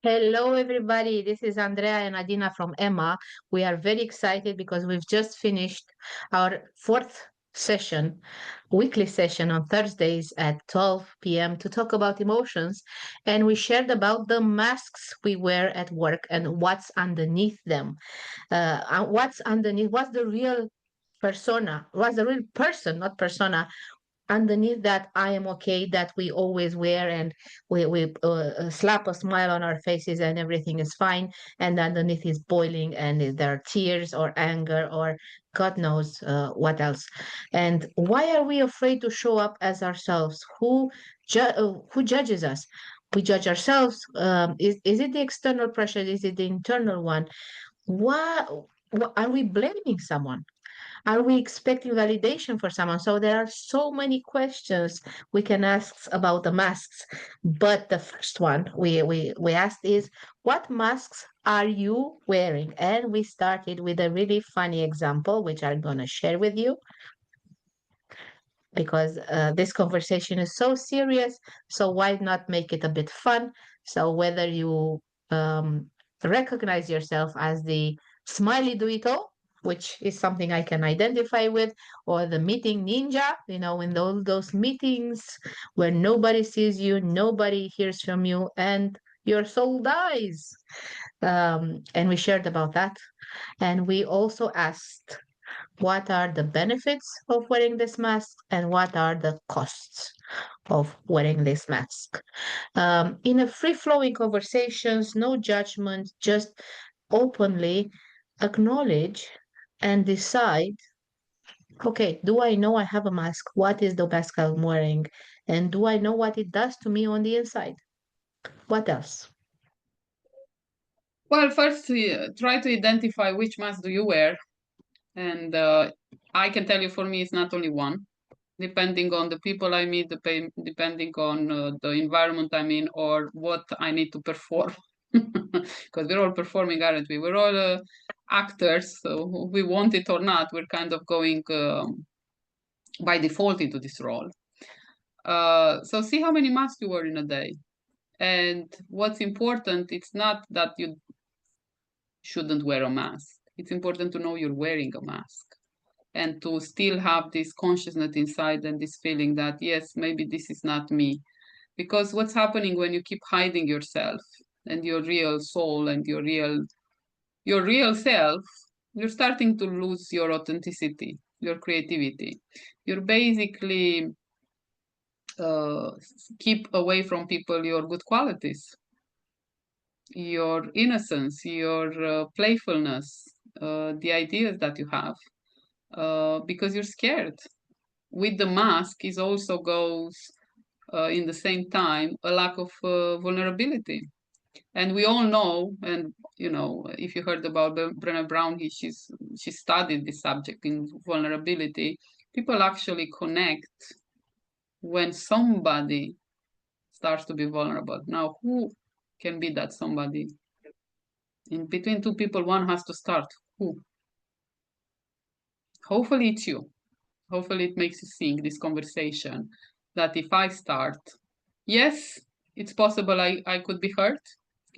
Hello, everybody. This is Andrea and Adina from Emma. We are very excited because we've just finished our fourth session, weekly session on Thursdays at 12 p.m. to talk about emotions. And we shared about the masks we wear at work and what's underneath them. What's underneath, what's the real persona, what's the real person, not persona, underneath that I am okay that we always wear, and we slap a smile on our faces and everything is fine, and underneath is boiling and there are tears or anger or God knows what else. And why are we afraid to show up as ourselves? Who judges us? We judge ourselves. Is it the external pressure? Is it the internal one? Why are we blaming someone? Are we expecting validation for someone? So there are so many questions we can ask about the masks. But the first one we asked is, what masks are you wearing? And we started with a really funny example, which I'm going to share with you because this conversation is so serious. So why not make it a bit fun? So whether you um, recognize yourself as the smiley do it all, which is something I can identify with, or the meeting ninja, in those meetings where nobody sees you, nobody hears from you, and your soul dies. And we shared about that. And we also asked, what are the benefits of wearing this mask and what are the costs of wearing this mask? In a free flowing conversations, no judgment, just openly acknowledge and decide, okay, do I know I have a mask? What is the mask I'm wearing? And do I know what it does to me on the inside? What else? Well, first, try to identify which mask do you wear, and I can tell you, for me, it's not only one. Depending on the people I meet, depending on the environment I'm in, or what I need to perform, because we're all performing, aren't we? We're all actors, so we want it or not, we're kind of going by default into this role. So see how many masks you wear in a day. And what's important, it's not that you shouldn't wear a mask. It's important to know you're wearing a mask and to still have this consciousness inside and this feeling that, yes, maybe this is not me. Because what's happening when you keep hiding yourself and your real soul and your real self, you're starting to lose your authenticity, your creativity. You're basically keep away from people your good qualities, your innocence, your playfulness, the ideas that you have, because you're scared. With the mask, is also goes in the same time a lack of vulnerability. And we all know, and if you heard about Brené Brown, she studied this subject in vulnerability. People actually connect when somebody starts to be vulnerable. Now, who can be that somebody? In between two people, one has to start. Who? Hopefully, it's you. Hopefully, it makes you think this conversation that if I start, yes, it's possible I could be hurt.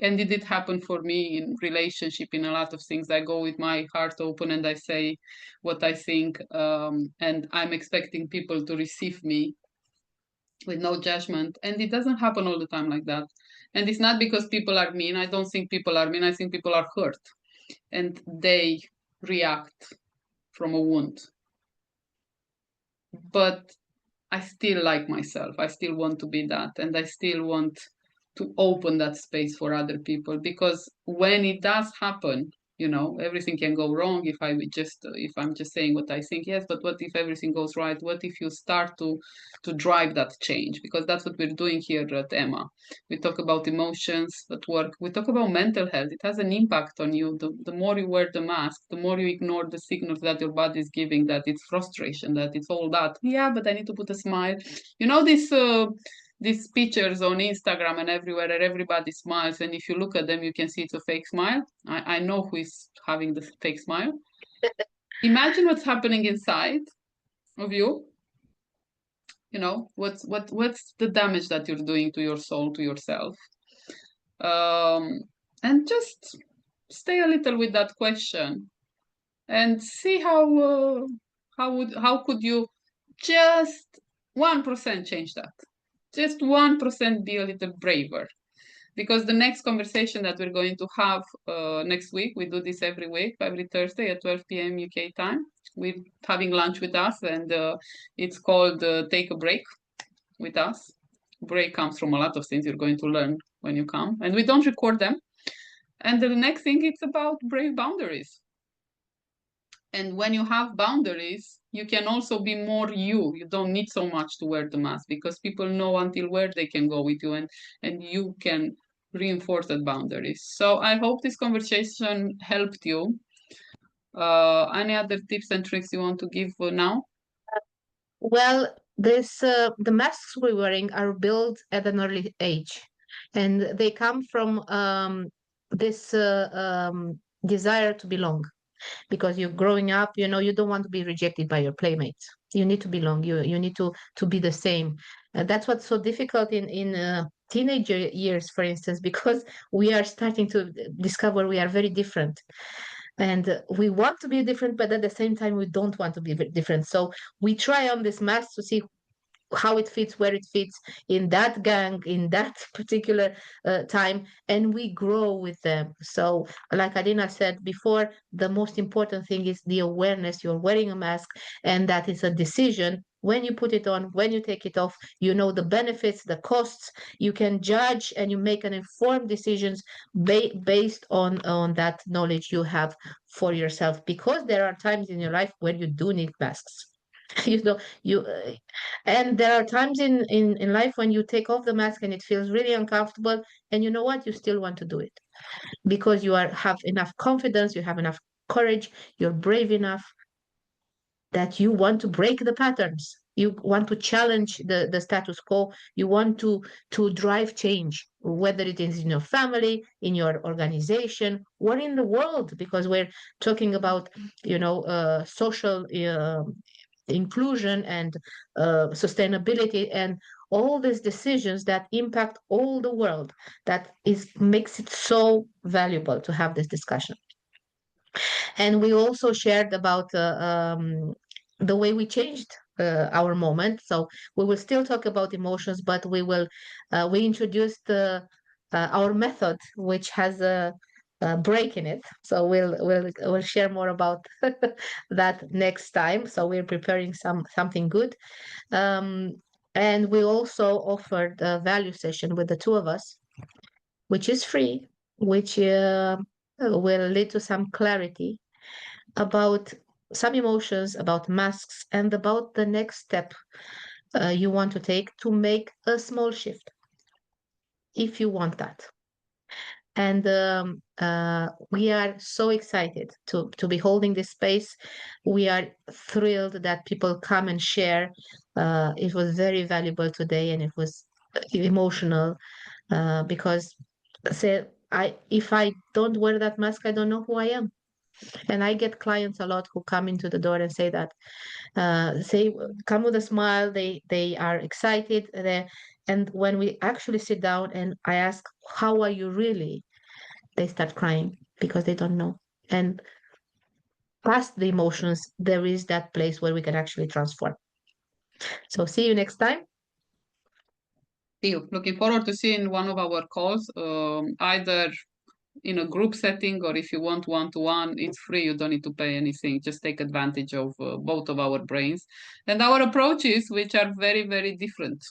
And it did happen for me in relationship, in a lot of things. I go with my heart open and I say what I think, and I'm expecting people to receive me with no judgment. And it doesn't happen all the time like that. And it's not because people are mean. I don't think people are mean. I think people are hurt and they react from a wound. But I still like myself. I still want to be that. And I still want to open that space for other people, because when it does happen, everything can go wrong if I'm just saying what I think. Yes, but what if everything goes right? What if you start to drive that change? Because that's what we're doing here at Emma. We talk about emotions at work. We talk about mental health. It has an impact on you. The more you wear the mask, the more you ignore the signals that your body is giving, that it's frustration, that it's all that. Yeah, but I need to put a smile. This these pictures on Instagram and everywhere, and everybody smiles, and if you look at them, you can see it's a fake smile. I know who is having the fake smile. Imagine what's happening inside of you. What's the damage that you're doing to your soul, to yourself. And just stay a little with that question and see how could you just 1% change that. Just 1% be a little braver. Because the next conversation that we're going to have next week, we do this every week, every Thursday at 12 p.m. UK time. We're having lunch with us, and it's called Take a Break with Us. Break comes from a lot of things you're going to learn when you come, and we don't record them. And the next thing, it's about brave boundaries. And when you have boundaries, you can also be more you. You don't need so much to wear the mask because people know until where they can go with you, and you can reinforce that boundaries. So I hope this conversation helped you. Any other tips and tricks you want to give now? Well, the masks we're wearing are built at an early age, and they come from this desire to belong. Because you're growing up, you don't want to be rejected by your playmates. You need to belong. You need to be the same. And that's what's so difficult in teenager years, for instance, because we are starting to discover we are very different. And we want to be different, but at the same time, we don't want to be different. So we try on this mask to see how it fits, where it fits in that gang, in that particular time, and we grow with them. So, like Adina said before, the most important thing is the awareness. You're wearing a mask, and that is a decision. When you put it on, when you take it off, you know the benefits, the costs. You can judge and you make an informed decisions based on that knowledge you have for yourself. Because there are times in your life when you do need masks. you know you and there are times in life when you take off the mask and it feels really uncomfortable, and you know what, you still want to do it because you have enough confidence, you have enough courage, you're brave enough that you want to break the patterns, you want to challenge the status quo, you want to drive change, whether it is in your family, in your organization, or in the world, because we're talking about social inclusion and sustainability and all these decisions that impact all the world. That is makes it so valuable to have this discussion. And we also shared about the way we changed our moment. So we will still talk about emotions, but we introduced our method, which has a break in it. So we'll share more about that next time. So we're preparing something good. Um, and we also offered a value session with the two of us, which is free, which will lead to some clarity about some emotions, about masks, and about the next step you want to take to make a small shift, if you want that. And we are so excited to be holding this space. We are thrilled that people come and share. It was very valuable today, and it was emotional because if I don't wear that mask, I don't know who I am. And I get clients a lot who come into the door and say that, say come with a smile. They are excited. And when we actually sit down and I ask, "How are you really?" they start crying because they don't know. And past the emotions, there is that place where we can actually transform. So see you next time. See you. Looking forward to seeing one of our calls, either in a group setting or if you want one-to-one, it's free. You don't need to pay anything. Just take advantage of both of our brains and our approaches, which are very, very different.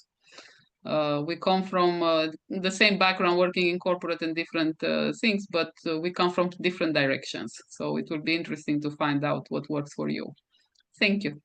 We come from the same background, working in corporate and different things, but we come from different directions. So it will be interesting to find out what works for you. Thank you.